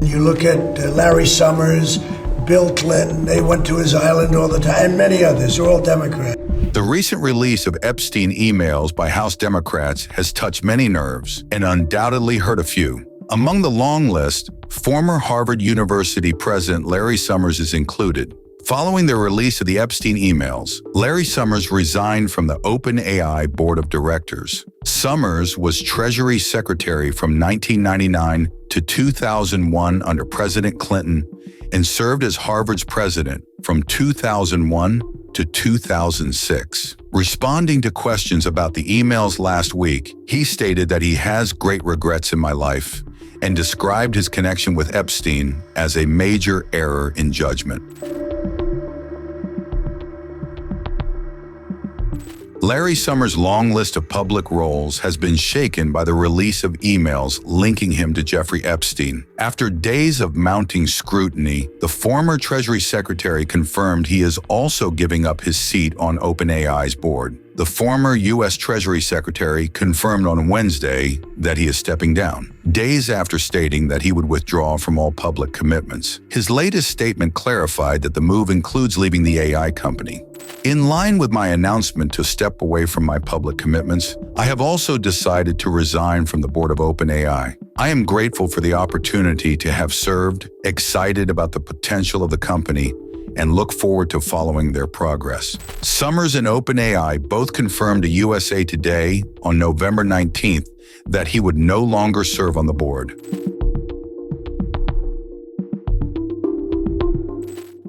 You look at Larry Summers, Bill Clinton, they went to his island all the time, and many others. They're all Democrats. The recent release of Epstein emails by House Democrats has touched many nerves and undoubtedly hurt a few. Among the long list, former Harvard University President Larry Summers is included. Following the release of the Epstein emails, Larry Summers resigned from the OpenAI board of directors. Summers was Treasury Secretary from 1999 to 2001 under President Clinton and served as Harvard's president from 2001 to 2006. Responding to questions about the emails last week, he stated that he has great regrets in my life and described his connection with Epstein as a major error in judgment. Larry Summers' long list of public roles has been shaken by the release of emails linking him to Jeffrey Epstein. After days of mounting scrutiny, the former Treasury Secretary confirmed he is also giving up his seat on OpenAI's board. The former U.S. Treasury Secretary confirmed on Wednesday that he is stepping down, days after stating that he would withdraw from all public commitments. His latest statement clarified that the move includes leaving the AI company. In line with my announcement to step away from my public commitments, I have also decided to resign from the board of OpenAI. I am grateful for the opportunity to have served, excited about the potential of the company, and look forward to following their progress. Summers and OpenAI both confirmed to USA Today on November 19th that he would no longer serve on the board.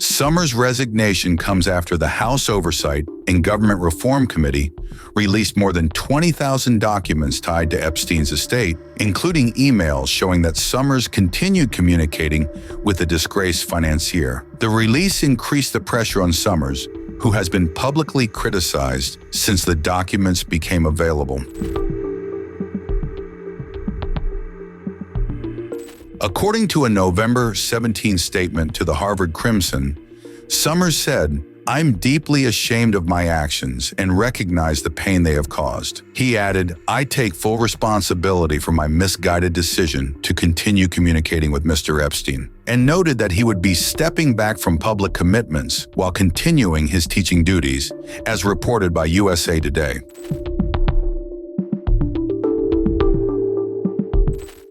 Summers' resignation comes after the House Oversight and Government Reform Committee released more than 20,000 documents tied to Epstein's estate, including emails showing that Summers continued communicating with the disgraced financier. The release increased the pressure on Summers, who has been publicly criticized since the documents became available. According to a November 17 statement to the Harvard Crimson, Summers said, "I'm deeply ashamed of my actions and recognize the pain they have caused." He added, "I take full responsibility for my misguided decision to continue communicating with Mr. Epstein," and noted that he would be stepping back from public commitments while continuing his teaching duties, as reported by USA Today.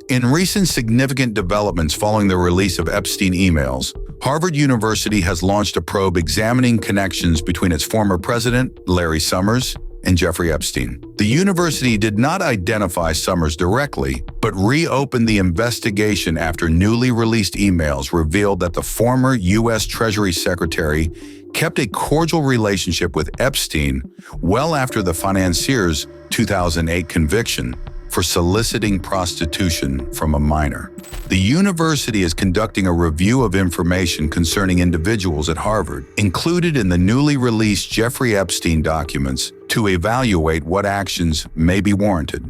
In recent significant developments following the release of Epstein emails, Harvard University has launched a probe examining connections between its former president, Larry Summers, and Jeffrey Epstein. The university did not identify Summers directly, but reopened the investigation after newly released emails revealed that the former U.S. Treasury Secretary kept a cordial relationship with Epstein well after the financier's 2008 conviction for soliciting prostitution from a minor. The university is conducting a review of information concerning individuals at Harvard, included in the newly released Jeffrey Epstein documents, to evaluate what actions may be warranted.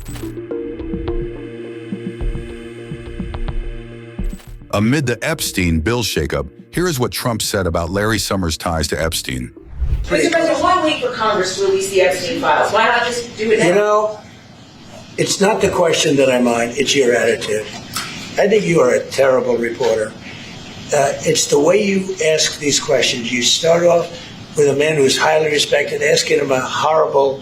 Amid the Epstein bill shakeup, here is what Trump said about Larry Summers' ties to Epstein. Mr. President, why wait for Congress to release the Epstein files? Why not just do it now? You know, it's not the question that I mind, it's your attitude. I think you are a terrible reporter. It's the way you ask these questions. You start off with a man who's highly respected, asking him a horrible,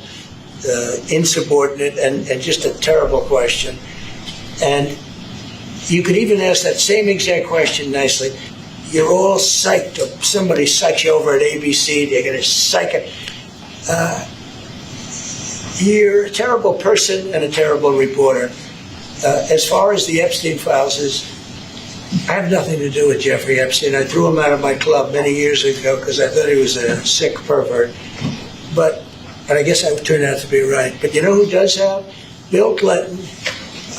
insubordinate, and just a terrible question. And you could even ask that same exact question nicely. You're all psyched up. Somebody psyched you over at ABC. They're going to psych it. You're a terrible person and a terrible reporter. As far as the Epstein files I have nothing to do with Jeffrey Epstein. I threw him out of my club many years ago because I thought he was a sick pervert. But I guess I turned out to be right. But you know who does have? Bill Clinton,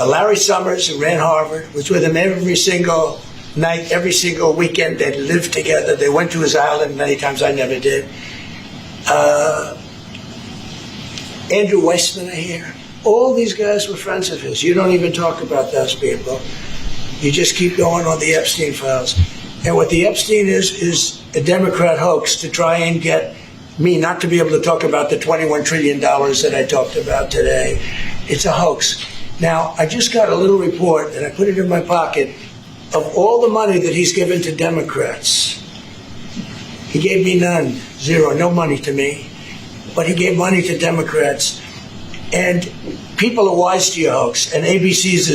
Larry Summers, who ran Harvard, was with him every single night, every single weekend. They lived together. They went to his island many times. I never did. Andrew Weissman, I hear. All these guys were friends of his. You don't even talk about those people. You just keep going on the Epstein files. And what the Epstein is a Democrat hoax to try and get me not to be able to talk about the $21 trillion that I talked about today. It's a hoax. Now, I just got a little report, and I put it in my pocket, of all the money that he's given to Democrats, he gave me none, zero, no money to me, but he gave money to Democrats. And people are wise to your hoax, and ABC's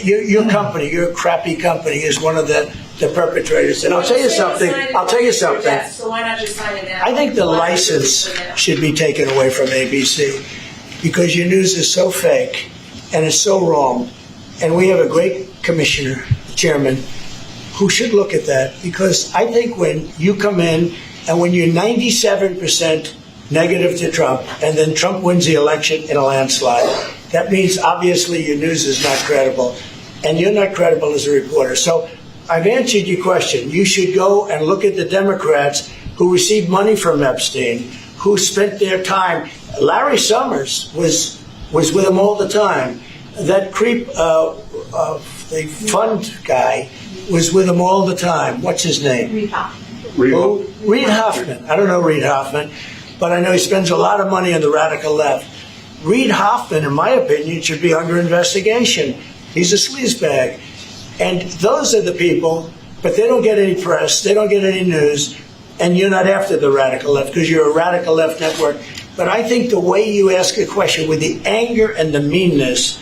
your company, your crappy company, is one of the perpetrators. And I'll tell you something. So why not just sign it now? I think the license should be taken away from ABC because your news is so fake and it's so wrong. And we have a great commissioner, chairman, who should look at that, because I think when you come in and when you're 97% negative to Trump, and then Trump wins the election in a landslide, that means obviously your news is not credible, and you're not credible as a reporter. So I've answered your question. You should go and look at the Democrats who received money from Epstein, who spent their time. Larry Summers was with him all the time. That creep, the fund guy, was with him all the time. What's his name? Reid Hoffman. Reid Hoffman. I don't know Reid Hoffman, but I know he spends a lot of money on the radical left. Reid Hoffman, in my opinion, should be under investigation. He's a sleazebag. And those are the people, but they don't get any press, they don't get any news, and you're not after the radical left because you're a radical left network. But I think the way you ask a question with the anger and the meanness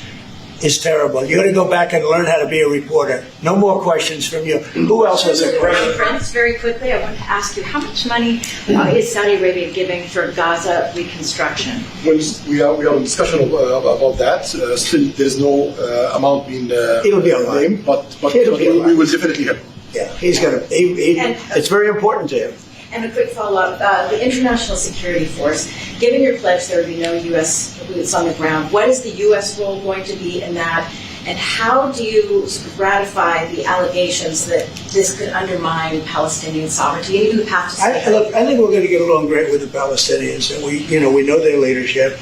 is terrible. You got to go back and learn how to be a reporter. No more questions from you. Who else has a question? Friends, very quickly, I want to ask you, how much money is Saudi Arabia giving for Gaza reconstruction? When we have a discussion about that. Still, there is no amount being It'll be all right. named, but It'll be all right. we will definitely help. Yeah, he's going to. It's very important to him. And a quick follow-up, the International Security Force, given your pledge there will be no U.S. boots on the ground, what is the U.S. role going to be in that? And how do you sort of ratify the allegations that this could undermine Palestinian sovereignty and even the path to I think we're going to get along great with the Palestinians, and we know their leadership.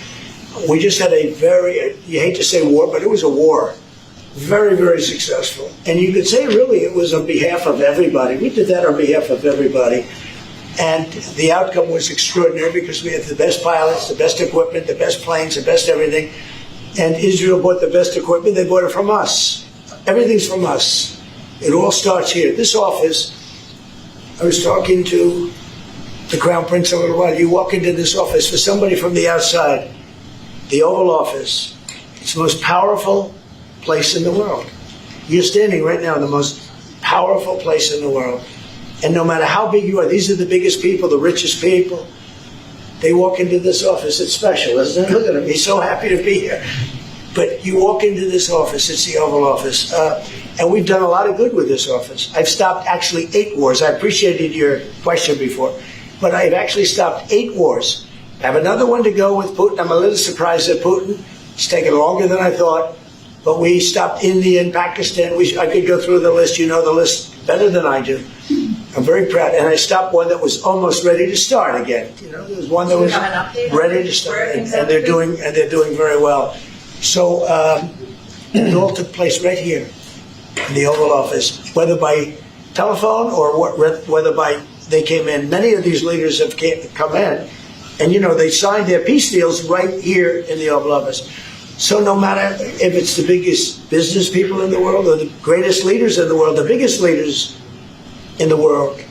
We just had a very, you hate to say war, but it was a war. Very, very successful. And you could say really it was on behalf of everybody. We did that on behalf of everybody. And the outcome was extraordinary because we had the best pilots, the best equipment, the best planes, the best everything. And Israel bought the best equipment. They bought it from us. Everything's from us. It all starts here. This office, I was talking to the Crown Prince a little while. You walk into this office, for somebody from the outside, the Oval Office, it's the most powerful place in the world. You're standing right now in the most powerful place in the world. And no matter how big you are, these are the biggest people, the richest people. They walk into this office. It's special, isn't it? Look at him. He's so happy to be here. But you walk into this office. It's the Oval Office. And we've done a lot of good with this office. I've stopped actually 8 wars. I appreciated your question before. But I've actually stopped 8 wars. I have another one to go with Putin. I'm a little surprised at Putin. It's taken longer than I thought. But we stopped India and Pakistan. I could go through the list. You know the list better than I do. I'm very proud. And I stopped one that was almost ready to start again. There was one that was ready to start, and they're doing very well. So it all took place right here in the Oval Office, whether by telephone or whether by they came in. Many of these leaders have come in, and they signed their peace deals right here in the Oval Office. So no matter if it's the biggest business people in the world or the greatest leaders in the world, the biggest leaders in the world